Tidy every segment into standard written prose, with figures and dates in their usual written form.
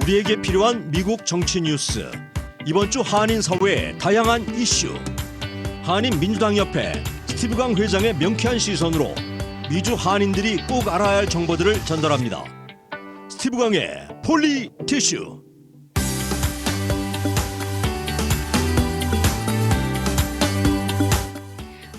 우리에게 필요한 미국 정치 뉴스. 이번 주 한인 사회의 다양한 이슈. 한인 민주당협회 스티브 강 회장의 명쾌한 시선으로 미주 한인들이 꼭 알아야 할 정보들을 전달합니다. 스티브 강의 폴리티슈.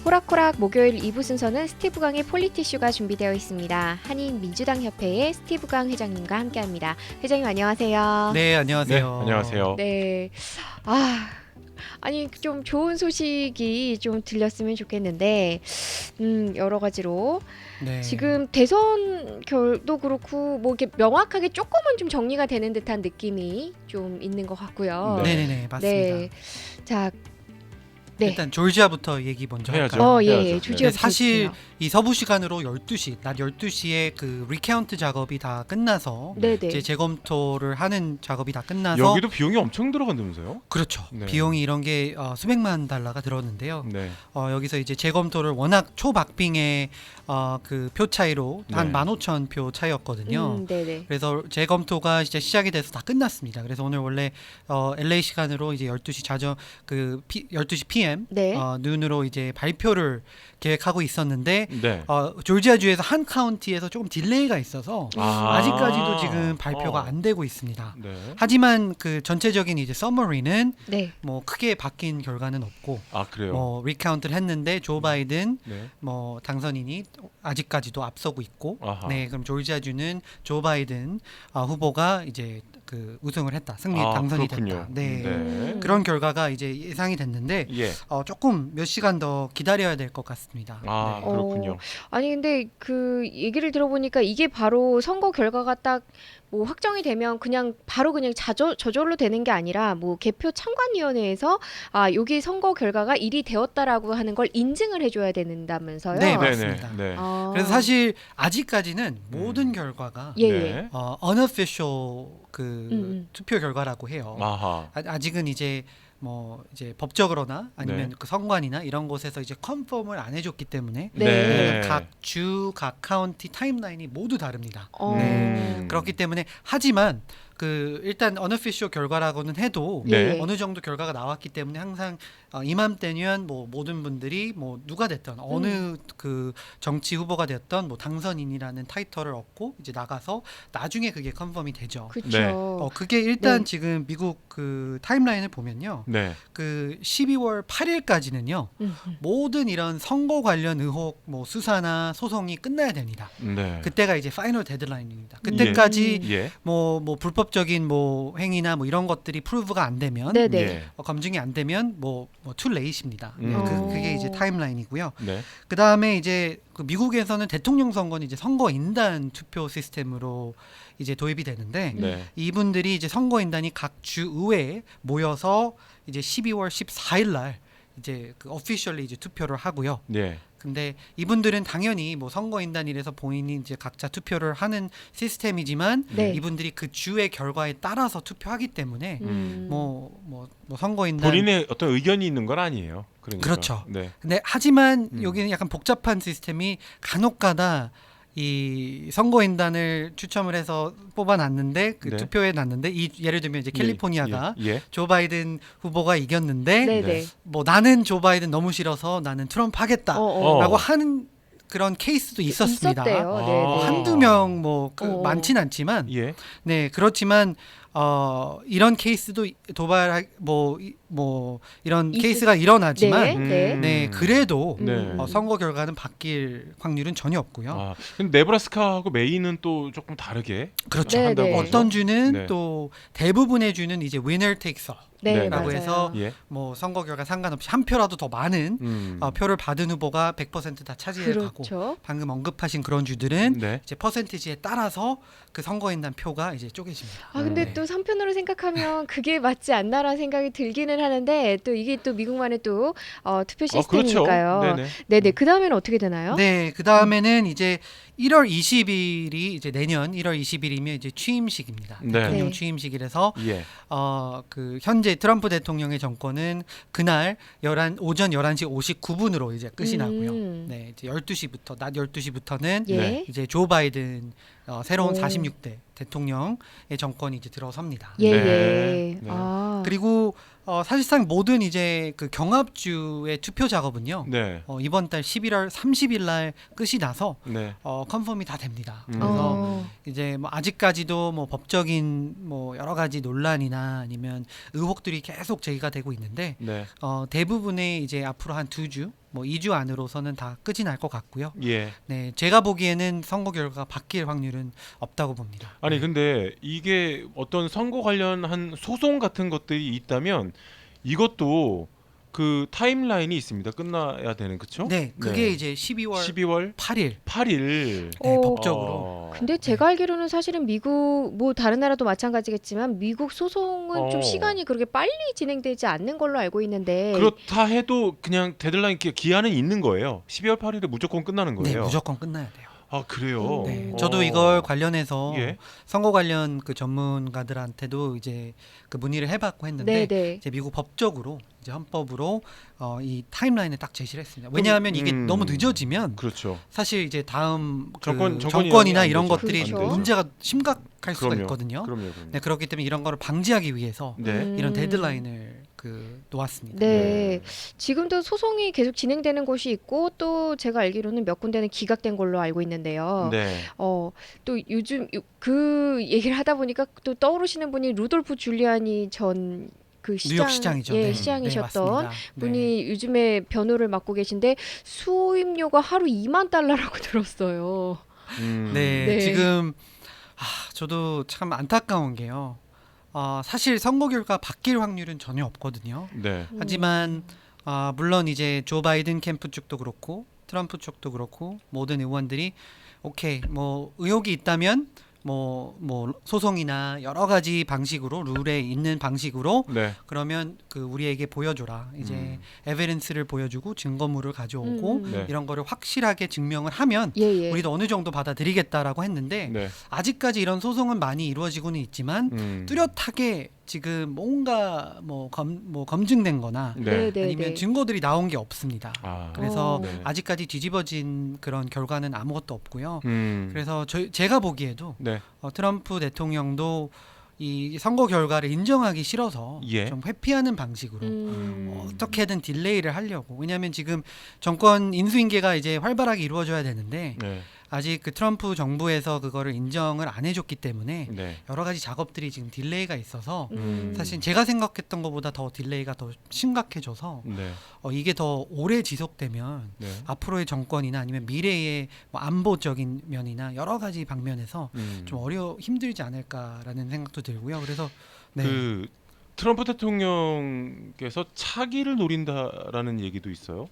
호락호락 목요일 2부 순서는 스티브 강의 폴리티슈가 준비되어 있습니다. 한인 민주당협회의 스티브 강 회장님과 함께합니다. 회장님 안녕하세요. 네, 안녕하세요. 네, 안녕하세요. 네, 아니 좀 좋은 소식이 좀 들렸으면 좋겠는데 여러 가지로 네. 지금 대선 결도 그렇고 뭐 이렇게 명확하게 조금은 좀 정리가 되는 듯한 느낌이 좀 있는 것 같고요. 네. 네네네, 맞습니다. 네, 자, 네. 일단 조지아부터 얘기 먼저 해야죠. 할까요? 예, 해야죠. 조지아 네, 사실 이 서부 시간으로 12시, 낮 12시에 그 리카운트 작업이 다 끝나서 네네. 이제 재검토를 하는 작업이 다 끝나서 여기도 비용이 엄청 들어간다면서요? 그렇죠. 네. 비용이 이런 게 수백만 달러가 들었는데요. 네. 여기서 이제 재검토를 워낙 초박빙의 그 표 차이로 한 네. 15,000표 차이였거든요. 네네. 그래서 재검토가 이제 시작이 돼서 다 끝났습니다. 그래서 오늘 원래 LA 시간으로 이제 12시 12시 PM 네. 눈으로 이제 발표를 계획하고 있었는데 네. 조지아주에서 한 카운티에서 조금 딜레이가 있어서 아직까지도 지금 발표가 안 되고 있습니다. 네. 하지만 그 전체적인 이제 서머리는 네. 뭐 크게 바뀐 결과는 없고 아, 그래요. 뭐 리카운트를 했는데 조 바이든 네. 뭐 당선인이 아직까지도 앞서고 있고 아하. 네, 그럼 조지아주는 조 바이든 후보가 이제 그 우승을 했다. 당선이 그렇군요. 됐다. 네. 네. 그런 결과가 이제 예상이 됐는데 예. 조금 몇 시간 더 기다려야 될 것 같습니다. 아, 네. 그렇군요. 아니 근데 그 얘기를 들어보니까 이게 바로 선거 결과가 딱 뭐 확정이 되면 그냥 바로 그냥 저절로 되는 게 아니라 뭐 개표 참관위원회에서 여기 선거 결과가 일이 되었다라고 하는 걸 인증을 해줘야 된다면서요? 네, 네, 네. 맞습니다. 네. 그래서 사실 아직까지는 모든 결과가 예, 네. unofficial 그 투표 결과라고 해요. 아하. 아직은 이제 뭐 이제 법적으로나 아니면 네. 그 선관이나 이런 곳에서 이제 컨펌을 안 해줬기 때문에 네. 각 주, 각 카운티 타임라인이 모두 다릅니다. 네. 그렇기 때문에 하지만 그 일단 unofficial 결과라고는 해도 네. 어느 정도 결과가 나왔기 때문에 항상 이맘때면 뭐 모든 분들이 뭐 누가 됐던 어느 그 정치 후보가 됐던 뭐 당선인이라는 타이틀을 얻고 이제 나가서 나중에 그게 컨펌이 되죠. 그렇죠. 네. 그게 일단 네. 지금 미국 그 타임라인을 보면요. 네. 그 12월 8일까지는요. 모든 이런 선거 관련 의혹 뭐 수사나 소송이 끝나야 됩니다. 네. 그때가 이제 파이널 데드라인입니다. 그때까지 예. 뭐 불법적인 뭐 행위나 뭐 이런 것들이 프루브가 안 되면 네네. 예. 검증이 안 되면 뭐 too late입니다. 음. 그게 이제 타임라인이고요. 네. 그 다음에 이제 그 미국에서는 대통령 선거는 이제 선거인단 투표 시스템으로 이제 도입이 되는데 네. 이분들이 이제 선거인단이 각 주 의회에 모여서 이제 12월 14일 날 이제 그 officially 이제 투표를 하고요. 네. 근데 이분들은 당연히 뭐 선거인단이라서 본인이 이제 각자 투표를 하는 시스템이지만 네. 이분들이 그 주의 결과에 따라서 투표하기 때문에 뭐 선거인단 본인의 어떤 의견이 있는 건 아니에요. 그러니까. 그렇죠. 네. 근데 하지만 여기는 약간 복잡한 시스템이 간혹가다 이 선거인단을 추첨을 해서 뽑아놨는데 그 네. 투표해 놨는데 예를 들면 이제 캘리포니아가 예. 조 바이든 후보가 이겼는데 네네. 네. 뭐 나는 조 바이든 너무 싫어서 나는 트럼프 하겠다라고 하는 그런 케이스도 있었습니다. 있었대요. 아. 네네. 한두 명 뭐 많진 않지만 예. 네 그렇지만 이런 케이스도 도발 뭐 이런 케이스가 일어나지만 네 그래도 네. 선거 결과는 바뀔 확률은 전혀 없고요. 아, 근데 네브라스카하고 메인은 또 조금 다르게 그렇죠. 네, 한다고 네. 하죠? 어떤 주는 네. 또 대부분의 주는 이제 winner takes all 네, 네. 라고 맞아요. 해서 예. 뭐 선거 결과 상관없이 한 표라도 더 많은 표를 받은 후보가 100% 다 차지해 가고 그렇죠. 방금 언급하신 그런 주들은 네. 이제 퍼센티지에 따라서 그 선거인단 표가 이제 쪼개집니다. 근데 네. 또 한편으로 생각하면 그게 맞지 않나라는 생각이 들기는 하는데 또 이게 또 미국만의 또 투표 시스템이니까요. 그렇죠. 네네. 네네. 그 다음에는 어떻게 되나요? 네, 그 다음에는 이제 1월 20일이 이제 내년 1월 20일이면 이제 취임식입니다. 네. 대통령 네. 취임식이라서 예. 그 현재 트럼프 대통령의 정권은 그날 오전 11시 59분으로 이제 끝이 나고요. 네, 이제 12시부터 낮 12시부터는 예. 네. 이제 조 바이든 새로운 오. 46대 대통령의 정권이 이제 들어섭니다. 예, 네. 예. 네. 아. 그리고 사실상 모든 이제 그 경합주의 투표 작업은요. 네. 이번 달 11월 30일 날 끝이 나서 네. 컨펌이 다 됩니다. 음. 그래서 이제 뭐 아직까지도 뭐 법적인 뭐 여러 가지 논란이나 아니면 의혹들이 계속 제기가 되고 있는데 네. 대부분의 이제 앞으로 한 2주, 뭐 2주 안으로서는 다 끝이 날 것 같고요. 예. 네, 제가 보기에는 선거 결과가 바뀔 확률은 없다고 봅니다. 아니 네. 근데 이게 어떤 선거 관련한 소송 같은 것들이 있다면 이것도 그 타임라인이 있습니다. 끝나야 되는 그쵸? 네, 그게 네. 이제 12월 12월 8일 8일. 네, 어. 법적으로. 근데 제가 알기로는 사실은 미국 뭐 다른 나라도 마찬가지겠지만 미국 소송은 좀 어. 시간이 그렇게 빨리 진행되지 않는 걸로 알고 있는데 그렇다 해도 그냥 데드라인 기한은 있는 거예요. 12월 8일에 무조건 끝나는 네, 거예요. 무조건 끝나야 돼요. 아 그래요. 네, 어. 저도 이걸 관련해서 예. 선거 관련 그 전문가들한테도 이제 그 문의를 해봤고 했는데 네네. 이제 미국 법적으로 이제 헌법으로 이 타임라인을 딱 제시를 했습니다. 왜냐하면 이게 너무 늦어지면 그렇죠. 사실 이제 다음 그 정권이 정권이나 안 이런 되죠. 것들이 그렇죠. 문제가 심각할 수가 그럼요. 있거든요. 그럼요. 네, 그렇기 때문에 이런 거를 방지하기 위해서 네. 이런 데드라인을 그 놓았습니다. 네. 지금도 소송이 계속 진행되는 곳이 있고 또 제가 알기로는 몇 군데는 기각된 걸로 알고 있는데요. 네. 또 요즘 그 얘기를 하다 보니까 또 떠오르시는 분이 루돌프 줄리아니 전 그 시장, 뉴욕 시장이죠. 예, 네. 시장이셨던 네, 맞습니다. 분이 요즘에 변호를 맡고 계신데 수임료가 하루 2만 달러라고 들었어요. 네, 네. 지금 저도 참 안타까운 게요. 사실 선거 결과 바뀔 확률은 전혀 없거든요. 네. 하지만 물론 이제 조 바이든 캠프 쪽도 그렇고 트럼프 쪽도 그렇고 모든 의원들이 오케이 뭐 의혹이 있다면 뭐 소송이나 여러 가지 방식으로 룰에 있는 방식으로 네. 그러면 그 우리에게 보여줘라 이제 음. 에비던스를 보여주고 증거물을 가져오고 네. 이런 거를 확실하게 증명을 하면 예. 우리도 어느 정도 받아들이겠다라고 했는데 네. 아직까지 이런 소송은 많이 이루어지고는 있지만 뚜렷하게 지금 뭔가 뭐 검증된거나 네. 네. 아니면 증거들이 나온 게 없습니다. 아. 그래서 네. 아직까지 뒤집어진 그런 결과는 아무것도 없고요. 음. 그래서 제가 보기에도 네. 트럼프 대통령도 이 선거 결과를 인정하기 싫어서 예. 좀 회피하는 방식으로 음. 어떻게든 딜레이를 하려고. 왜냐하면 지금 정권 인수인계가 이제 활발하게 이루어져야 되는데 네. 아직 그 트럼프 정부에서 그거를 인정을 안 해줬기 때문에 네. 여러 가지 작업들이 지금 딜레이가 있어서 사실 음. 제가 생각했던 것보다 더 딜레이가 더 심각해져서 네. 이게 더 오래 지속되면 네. 앞으로의 정권이나 아니면 미래의 뭐 안보적인 면이나 여러 가지 방면에서 좀 힘들지 않을까라는 생각도 들고요. 그래서 네. 그 트럼프 대통령께서 차기를 노린다라는 얘기도 있어요.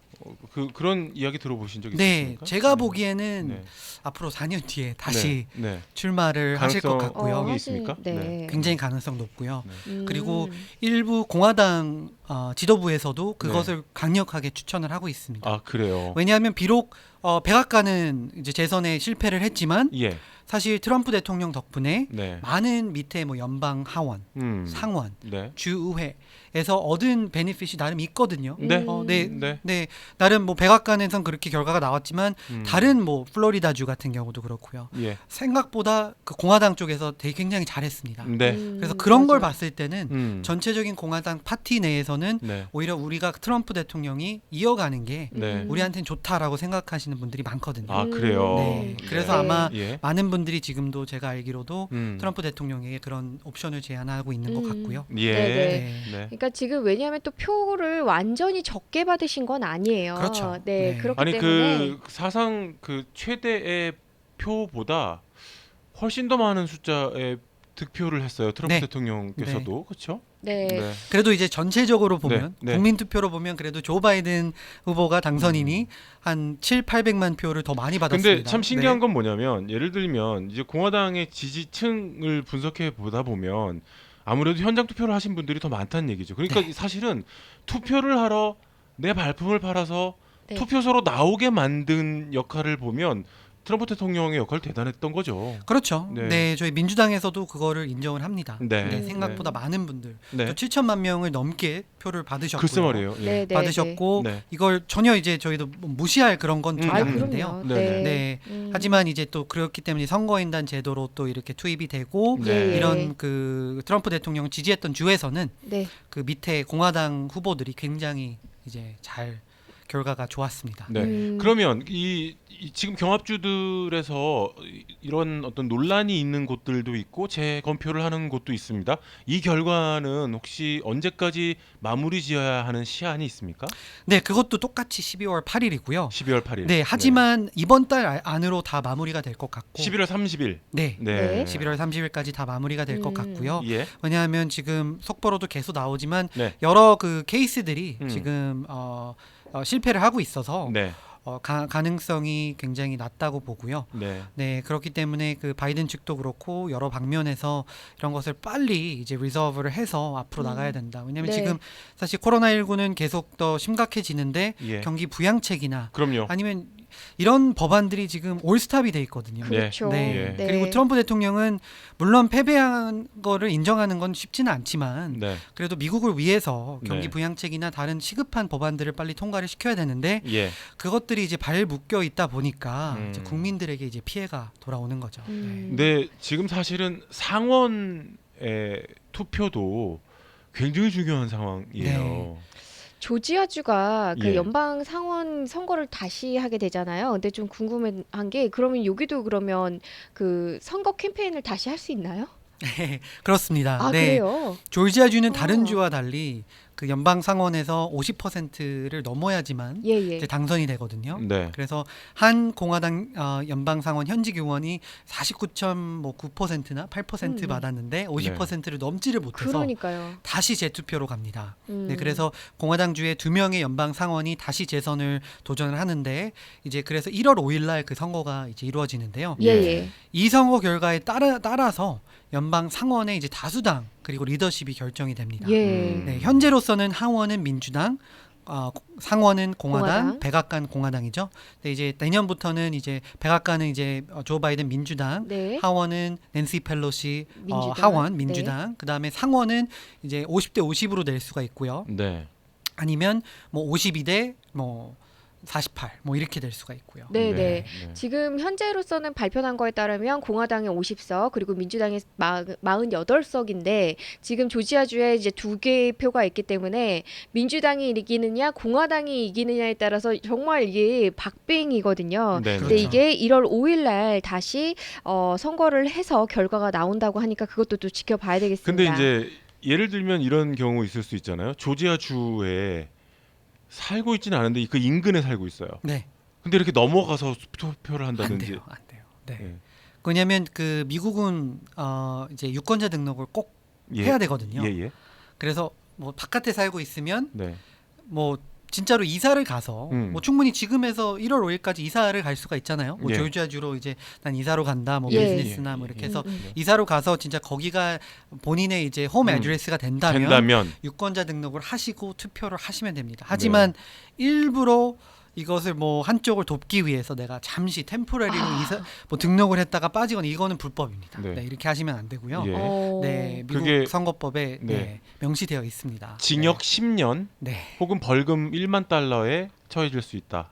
그런 이야기 들어보신 적 네, 있으십니까? 제가 보기에는 네. 앞으로 4년 뒤에 다시 네. 출마를 하실 것 가능성- 같고요. 그게 있습니까? 네. 굉장히 가능성 높고요. 음. 그리고 일부 공화당 지도부에서도 그것을 강력하게 추천을 하고 있습니다. 아 그래요. 왜냐하면 비록 백악관은 이제 재선에 실패를 했지만 예. 사실 트럼프 대통령 덕분에 네. 많은 밑에 뭐 연방 하원, 상원, 네. 주의회에서 얻은 베네핏이 나름 있거든요. 네. 네, 네. 나름 뭐 백악관에선 그렇게 결과가 나왔지만 다른 뭐 플로리다주 같은 경우도 그렇고요. 예. 생각보다 그 공화당 쪽에서 되게 굉장히 잘했습니다. 네. 그래서 그런 걸 맞아요. 봤을 때는 전체적인 공화당 파티 내에서는 네. 오히려 우리가 트럼프 대통령이 이어가는 게 네. 우리한테는 좋다라고 생각하시는 분들이 많거든요. 아 그래요. 네. 그래서 네. 아마 예. 많은 분들이 지금도 제가 알기로도 음. 트럼프 대통령에게 그런 옵션을 제안하고 있는 것 같고요. 예. 네네. 네. 네. 그러니까 지금 왜냐하면 또 표를 완전히 적게 받으신 건 아니에요. 그렇죠. 네, 네. 그렇기 아니 때문에 그 사상 그 최대의 표보다 훨씬 더 많은 숫자의 득표를 했어요. 트럼프 네. 대통령께서도 그렇죠? 네. 그래도 이제 전체적으로 보면 네. 국민 투표로 보면 그래도 조 바이든 후보가 당선인이 한 7,800만 표를 더 많이 받았습니다. 근데 참 신기한 네. 건 뭐냐면 예를 들면 이제 공화당의 지지층을 분석해 보다 보면 아무래도 현장 투표를 하신 분들이 더 많다는 얘기죠. 그러니까 네. 사실은 투표를 하러 내 발품을 팔아서 네. 투표소로 나오게 만든 역할을 보면 트럼프 대통령의 역할 대단했던 거죠. 그렇죠. 네. 네. 저희 민주당에서도 그거를 인정을 합니다. 네. 네, 생각보다 많은 분들, 네. 또 7천만 명을 넘게 표를 받으셨고요. 글쎄 말이에요. 예. 네, 네, 받으셨고 네. 이걸 전혀 이제 저희도 무시할 그런 건 전혀 아, 아닌데요. 그럼요. 네, 네. 하지만 이제 또 그렇기 때문에 선거인단 제도로 또 이렇게 투입이 되고 네. 이런 그 트럼프 대통령 지지했던 주에서는 네. 그 밑에 공화당 후보들이 굉장히 이제 잘 결과가 좋았습니다. 네. 그러면 이 지금 경합주들에서 이런 어떤 논란이 있는 곳들도 있고 재검표를 하는 곳도 있습니다. 이 결과는 혹시 언제까지 마무리 지어야 하는 시한이 있습니까? 네, 그것도 똑같이 12월 8일이고요. 12월 8일. 네, 하지만 이번 달 안으로 다 마무리가 될 것 같고 11월 30일. 네. 네. 11월 30일까지 다 마무리가 될 것 같고요. 예. 왜냐하면 지금 속보로도 계속 나오지만 네. 여러 그 케이스들이 음. 지금 실패를 하고 있어서 네. 가능성이 굉장히 낮다고 보고요. 네. 네, 그렇기 때문에 그 바이든 측도 그렇고 여러 방면에서 이런 것을 빨리 이제 리저브를 해서 앞으로 나가야 된다. 왜냐하면 네. 지금 사실 코로나19는 계속 더 심각해지는데 예. 경기 부양책이나 그럼요. 아니면 이런 법안들이 지금 올스탑이 돼 있거든요. 그렇죠. 네. 네. 그리고 트럼프 대통령은 물론 패배한 거를 인정하는 건 쉽지는 않지만 네. 그래도 미국을 위해서 경기 네. 부양책이나 다른 시급한 법안들을 빨리 통과를 시켜야 되는데 예. 그것들이 이제 발 묶여 있다 보니까 음. 이제 국민들에게 이제 피해가 돌아오는 거죠. 근데 지금 사실은 상원의 투표도 굉장히 중요한 상황이에요. 조지아주가 그 예. 연방 상원 선거를 다시 하게 되잖아요. 근데 좀 궁금한 게 그러면 여기도 그러면 그 선거 캠페인을 다시 할 수 있나요? 네, 그렇습니다. 아, 네. 그래요? 조지아주는 다른 어. 주와 달리 그 연방 상원에서 50%를 넘어야지만 예, 예. 이제 당선이 되거든요. 네. 그래서 한 공화당 연방 상원 현직 의원이 49.9%나 8% 받았는데 50%를 넘지를 못해서 그러니까요. 다시 재투표로 갑니다. 음. 네, 그래서 공화당주의 2명의 연방 상원이 다시 재선을 도전을 하는데 이제 그래서 1월 5일 날 그 선거가 이제 이루어지는데요. 예, 예. 이 선거 결과에 따라서 연방 상원의 이제 다수당 그리고 리더십이 결정이 됩니다. 예. 네, 현재로서는 하원은 민주당, 상원은 공화당, 공화당. 백악관 공화당이죠. 근데 이제 내년부터는 이제 백악관은 이제 조 바이든 민주당, 네. 하원은 낸시 펠로시 민주당. 하원 민주당, 그다음에 상원은 이제 50대 50으로 낼 수가 있고요. 네. 아니면 뭐 52대 뭐 48 뭐 이렇게 될 수가 있고요. 네, 네. 네. 지금 현재로서는 발표한 거에 따르면 공화당이 50석 그리고 민주당이 48석인데 지금 조지아주에 이제 두 개의 표가 있기 때문에 민주당이 이기느냐 공화당이 이기느냐에 따라서 정말 이게 박빙이거든요. 네. 근데 그렇죠. 이게 1월 5일 날 다시 선거를 해서 결과가 나온다고 하니까 그것도 또 지켜봐야 되겠습니다. 근데 이제 예를 들면 이런 경우 있을 수 있잖아요. 조지아주에 살고 있지는 않은데 그 인근에 살고 있어요. 네. 근데 이렇게 넘어가서 투표를 안 한다든지. 돼요. 안 돼요. 네. 예. 왜냐하면 그 미국은 이제 유권자 등록을 꼭 예. 해야 되거든요. 예, 예. 그래서 뭐 바깥에 살고 있으면 네. 뭐 진짜로 이사를 가서 뭐 충분히 지금에서 1월 5일까지 이사를 갈 수가 있잖아요. 뭐 예. 조지아주로 이제 난 이사로 간다. 뭐 예. 비즈니스나 뭐 이렇게 해서 음. 이사로 가서 진짜 거기가 본인의 이제 홈 애드레스가 된다면 유권자 등록을 하시고 투표를 하시면 됩니다. 하지만 일부러 이것을 뭐 한쪽을 돕기 위해서 내가 잠시 템포러리로 뭐 등록을 했다가 빠지거나 이거는 불법입니다. 네. 네, 이렇게 하시면 안 되고요. 예. 네, 미국 그게- 선거법에 네. 네, 명시되어 있습니다. 징역 10년 네. 혹은 벌금 1만 달러에 처해질 수 있다.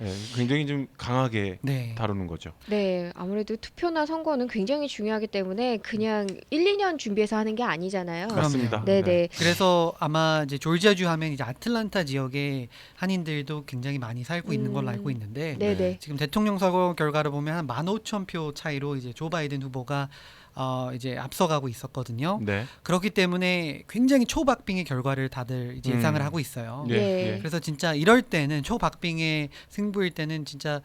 예, 굉장히 좀 강하게 네. 다루는 거죠. 네, 아무래도 투표나 선거는 굉장히 중요하기 때문에 그냥 1, 2년 준비해서 하는 게 아니잖아요. 그럼요. 맞습니다. 네, 네. 그래서 아마 이제 조지아주 하면 이제 아틀란타 지역에 한인들도 굉장히 많이 살고 있는 걸로 음. 알고 있는데 네, 네. 지금 대통령 선거 결과를 보면 한 15,000표 차이로 이제 조 바이든 후보가 이제 앞서가고 있었거든요. 네. 그렇기 때문에 굉장히 초박빙의 결과를 다들 이제 예상을 하고 있어요. 예. 예. 예. 그래서 진짜 이럴 때는 초박빙의 승부일 때는 진짜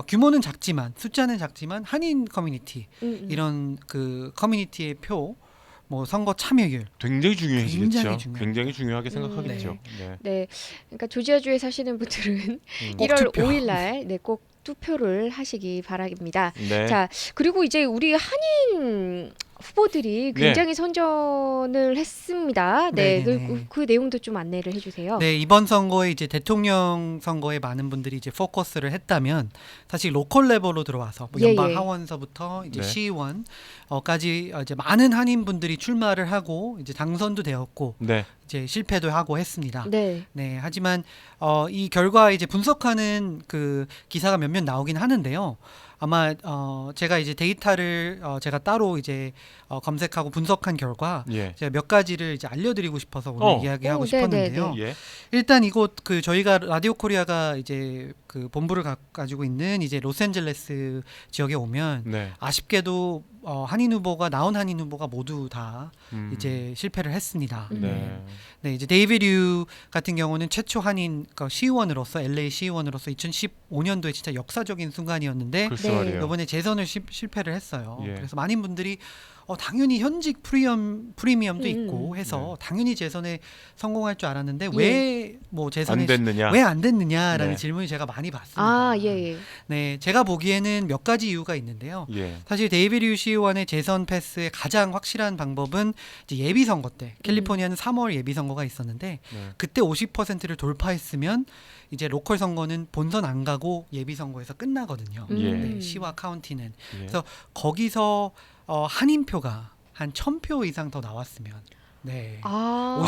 규모는 작지만 숫자는 작지만 한인 커뮤니티 이런 그 커뮤니티의 표, 뭐 선거 참여율 굉장히 중요해지겠죠. 굉장히 중요합니다. 굉장히 중요하게 생각하겠죠. 네. 네, 그러니까 조지아주에 사시는 분들은 꼭 1월 투표. 5일 날 네, 꼭 투표를 하시기 바랍니다. 네. 자, 그리고 이제 우리 한인 후보들이 굉장히 선전을 했습니다. 네, 네네네. 그 내용도 좀 안내를 해주세요. 네, 이번 선거에 이제 대통령 선거에 많은 분들이 이제 포커스를 했다면 사실 로컬 레벨로 들어와서 뭐 예, 연방 예. 하원서부터 이제 네. 시의원까지 이제 많은 한인 분들이 출마를 하고 이제 당선도 되었고 네. 이제 실패도 하고 했습니다. 네. 네, 하지만 이 결과 이제 분석하는 그 기사가 몇몇 나오긴 하는데요. 아마 제가 이제 데이터를 제가 따로 이제 검색하고 분석한 결과 예. 제가 몇 가지를 이제 알려드리고 싶어서 오늘 이야기하고 오, 싶었는데요. 예. 일단 이곳 그 저희가 라디오 코리아가 이제 그 본부를 가지고 있는 이제 로스앤젤레스 지역에 오면 네. 아쉽게도 나온 한인 후보가 모두 다 이제 실패를 했습니다. 네. 네, 이제 데이비드 류 같은 경우는 최초 한인 시의원으로서 LA 시의원으로서 2015년도에 진짜 역사적인 순간이었는데 글쎄 네. 말이에요. 이번에 재선을 실패를 했어요. 예. 그래서 많은 분들이 당연히 현직 프리미엄도 있고 해서 네. 당연히 재선에 성공할 줄 알았는데 예. 왜 뭐 재선에 안 됐느냐? 왜 안 됐느냐라는 네. 질문이 제가 많이 받습니다. 아, 예, 예. 네, 제가 보기에는 몇 가지 이유가 있는데요. 예. 사실 데이비드 류 시의원의 재선 패스의 가장 확실한 방법은 이제 예비 선거 때 캘리포니아는 3월 예비 선거가 있었는데 네. 그때 50%를 돌파했으면 이제 로컬 선거는 본선 안 가고 예비 선거에서 끝나거든요. 예. 네, 시와 카운티는 예. 그래서 거기서 한인표가 한 1,000표 이상 더 나왔으면 네. 아.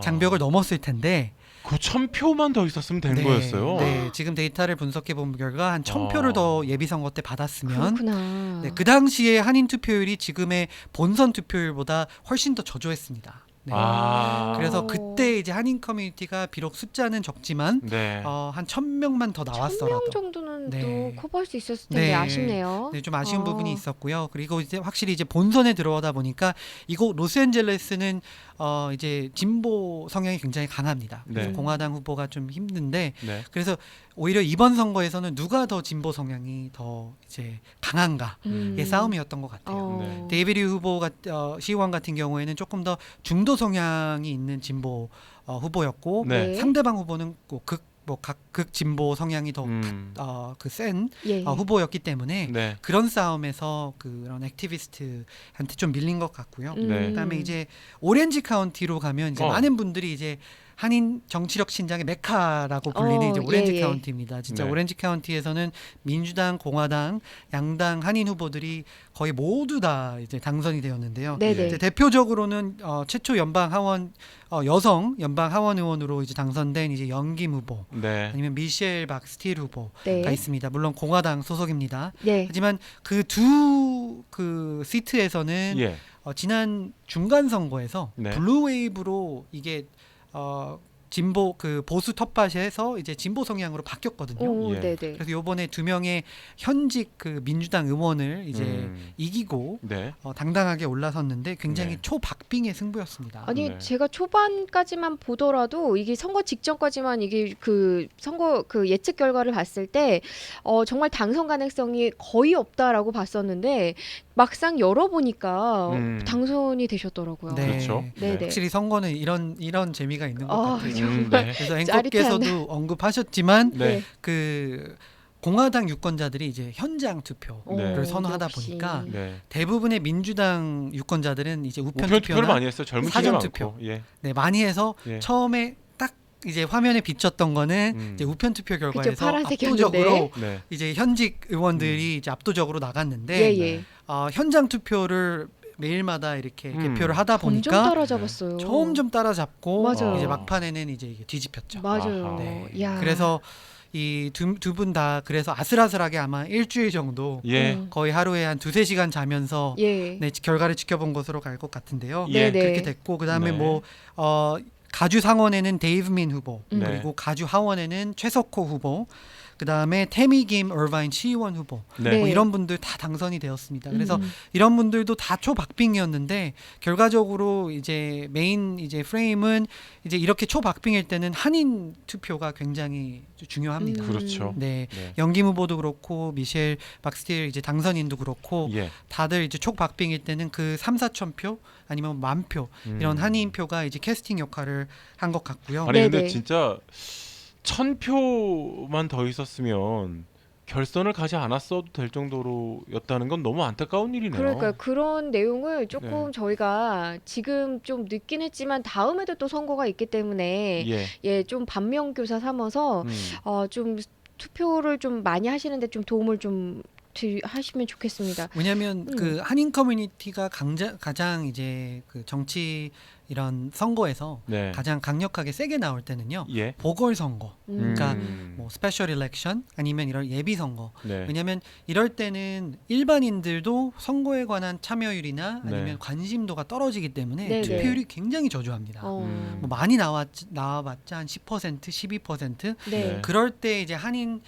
50% 장벽을 넘었을 텐데 그 1,000표만 더 있었으면 된 거였어요. 네, 지금 데이터를 분석해 본 결과 한 1,000표를 더 예비 선거 때 받았으면 그렇구나. 네, 그 당시에 한인 투표율이 지금의 본선 투표율보다 훨씬 더 저조했습니다. 네. 아. 그래서 그때 이제 한인 커뮤니티가 비록 숫자는 적지만 네. 한 1,000명만 더 1,000명 나왔더라도 정도는 네. 또 커버할 수 있었을 텐데 네. 아쉽네요. 네, 좀 아쉬운 어. 부분이 있었고요. 그리고 이제 확실히 이제 본선에 들어오다 보니까 이곳 로스앤젤레스는 이제 진보 성향이 굉장히 강합니다. 그래서 네. 공화당 후보가 좀 힘든데 네. 그래서 오히려 이번 선거에서는 누가 더 진보 성향이 더 이제 강한가의 싸움이었던 것 같아요. 네. 데이비드 후보가 시의원 같은 경우에는 조금 더 중도 성향이 있는 진보 후보였고 네. 네. 상대방 후보는 극 진보 성향이 더 그 센 예. 후보였기 때문에 네. 그런 싸움에서 그런 액티비스트한테 좀 밀린 것 같고요. 네. 그다음에 이제 오렌지 카운티로 가면 이제 많은 분들이 이제 한인 정치력 신장의 메카라고 불리는 이제 오렌지 예, 예. 카운티입니다. 진짜 네. 오렌지 카운티에서는 민주당, 공화당, 양당 한인 후보들이 거의 모두 다 이제 당선이 되었는데요. 네네. 이제 대표적으로는 최초 연방 하원 여성 연방 하원 의원으로 이제 당선된 이제 영김 후보 네. 아니면 미셸 박스틸 후보가 네. 있습니다. 물론 공화당 소속입니다. 네. 하지만 그 두 시트에서는 예. 지난 중간 선거에서 네. 블루웨이브로 이게 진보 보수 텃밭에서 이제 진보 성향으로 바뀌었거든요. 오, 예. 네네. 그래서 요번에 2명의 현직 민주당 의원을 이제 이기고 네. 당당하게 올라섰는데 굉장히 네. 초박빙의 승부였습니다. 아니 네. 제가 초반까지만 보더라도 이게 선거 직전까지만 이게 그 선거 그 예측 결과를 봤을 때 정말 당선 가능성이 거의 없다라고 봤었는데 막상 열어보니까 당선이 되셨더라고요. 네. 그렇죠. 네네. 확실히 선거는 이런 재미가 있는 것 같아요. 네. 그래서 짜릿한. 앵커께서도 언급하셨지만 네. 그 공화당 유권자들이 이제 현장 투표를 네. 선호하다 역시. 보니까 네. 대부분의 민주당 유권자들은 이제 우편 우편 투표를 투표나 많이 했어요. 젊은 사전 층이 투표. 많고. 예. 네, 많이 해서 예. 처음에 딱 이제 화면에 비쳤던 거는 이제 우편 투표 결과에서 그쵸, 파란색이었는데. 압도적으로 네. 이제 현직 의원들이 이제 압도적으로 나갔는데 예예. 현장 투표를 매일마다 이렇게 개표를 하다 점점 보니까 따라잡았어요. 점점 따라잡고 맞아요. 이제 막판에는 이제 이게 뒤집혔죠. 맞아요. 아하. 네. 야. 그래서 이 두 분 다 그래서 아슬아슬하게 아마 일주일 정도 예. 거의 하루에 한 2-3시간 자면서 예. 네, 결과를 지켜본 것으로 갈 것 같은데요. 예. 네네. 그렇게 됐고 그다음에 네. 뭐 가주 상원에는 데이브민 후보 네. 그리고 가주 하원에는 최석호 후보 그다음에 태미 김 얼바인 시의원 후보 네. 뭐 네. 이런 분들 다 당선이 되었습니다. 그래서 음. 이런 분들도 다 초박빙이었는데 결과적으로 이제 메인 이제 프레임은 이제 이렇게 초박빙일 때는 한인 투표가 굉장히 중요합니다. 그렇죠. 네. 네. 영김 후보도 그렇고 미셸 박스틸 이제 당선인도 그렇고 예. 다들 이제 초박빙일 때는 그 3-4천 표 아니면 10,000표 이런 한인 표가 이제 캐스팅 역할을 한 것 같고요. 아니 근데 네네. 진짜 1,000표만 더 있었으면 결선을 가지 않았어도 될 정도로였다는 건 너무 안타까운 일이네요. 그러니까 그런 내용을 조금 네. 저희가 지금 좀 늦긴 했지만 다음에도 또 선거가 있기 때문에 예. 좀 반면교사 삼아서 음. 좀 투표를 좀 많이 하시는데 좀 도움을 좀 하시면 좋겠습니다. 왜냐하면 그 한인 커뮤니티가 가장 이제 그 정치 이런 선거에서 네. 가장 강력하게 세게 나올 때는요. 예. 보궐선거, 그러니까 음. 뭐 스페셜 일렉션 아니면 이런 예비 선거. 네. 왜냐하면 이럴 때는 일반인들도 선거에 관한 참여율이나 아니면 네. 관심도가 떨어지기 때문에 네네. 투표율이 굉장히 저조합니다. 음. 뭐 많이 나와봤자 한 10%, 12%. 네. 그럴 때 이제 한인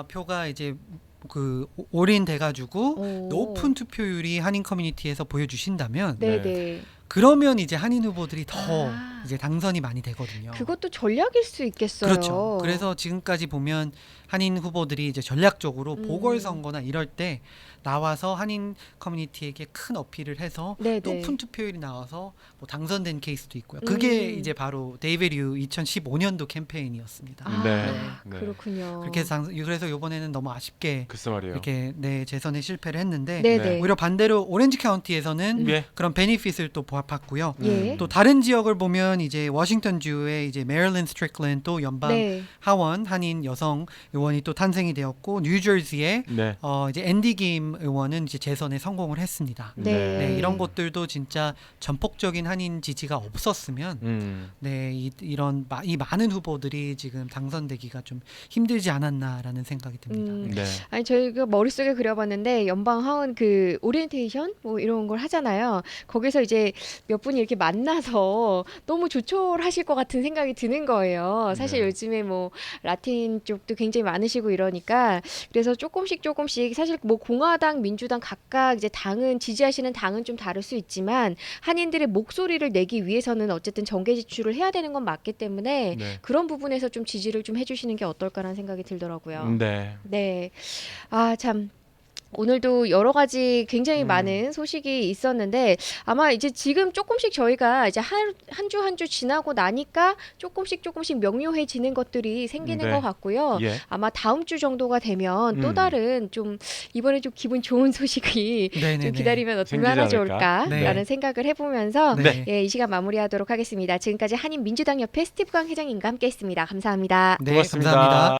표가 이제 그 올인 돼가지고 오. 높은 투표율이 한인 커뮤니티에서 보여주신다면 네네. 그러면 이제 한인 후보들이 더 아. 이제 당선이 많이 되거든요. 그것도 전략일 수 있겠어요. 그렇죠. 그래서 지금까지 보면 한인 후보들이 이제 전략적으로 보궐선거나 이럴 때 나와서 한인 커뮤니티에게 큰 어필을 해서 네네. 높은 투표율이 나와서 뭐 당선된 케이스도 있고요. 그게 이제 바로 데이비드 류 2015년도 캠페인이었습니다. 아, 네. 그렇군요. 그렇게 해서 그래서 이번에는 너무 아쉽게 글쎄 말이에요. 이렇게 재선에 실패를 했는데 네네. 오히려 반대로 오렌지 카운티에서는 예. 그런 베니핏을 또 봤고요. 예. 또 다른 지역을 보면 이제 워싱턴 주의 이제 메릴랜드 스트릭랜드 또 연방 네. 하원 한인 여성 의원이 또 탄생이 되었고 뉴저지에 네. 이제 앤디 김 의원은 이제 재선에 성공을 했습니다. 네. 네, 이런 것들도 진짜 전폭적인 한인 지지가 없었으면 네, 이런 이 많은 후보들이 지금 당선되기가 좀 힘들지 않았나라는 생각이 듭니다. 네. 아니 저희가 머릿속에 그려봤는데 연방 하원 그 오리엔테이션 뭐 이런 걸 하잖아요. 거기서 이제 몇 분이 이렇게 만나서 너무 조촐하실 것 같은 생각이 드는 거예요. 사실 네. 요즘에 뭐 라틴 쪽도 굉장히 많으시고 이러니까 그래서 조금씩 사실 뭐 공화당, 민주당 각각 이제 당은 지지하시는 당은 좀 다를 수 있지만 한인들의 목소리를 내기 위해서는 어쨌든 정계 지출을 해야 되는 건 맞기 때문에 네. 그런 부분에서 좀 지지를 좀 해주시는 게 어떨까라는 생각이 들더라고요. 네. 네. 아, 참. 오늘도 여러 가지 굉장히 많은 소식이 있었는데 아마 이제 지금 조금씩 저희가 이제 한 주 한 주 지나고 나니까 조금씩 명료해지는 것들이 생기는 네. 것 같고요. 예. 아마 다음 주 정도가 되면 또 다른 좀 이번에 좀 기분 좋은 소식이 네네네. 좀 기다리면 생기지 얼마나 않을까? 좋을까라는 네. 생각을 해보면서 네. 이 시간 마무리하도록 하겠습니다. 지금까지 한인민주당협회 스티브 강 회장님과 함께했습니다. 감사합니다. 네, 고맙습니다. 감사합니다.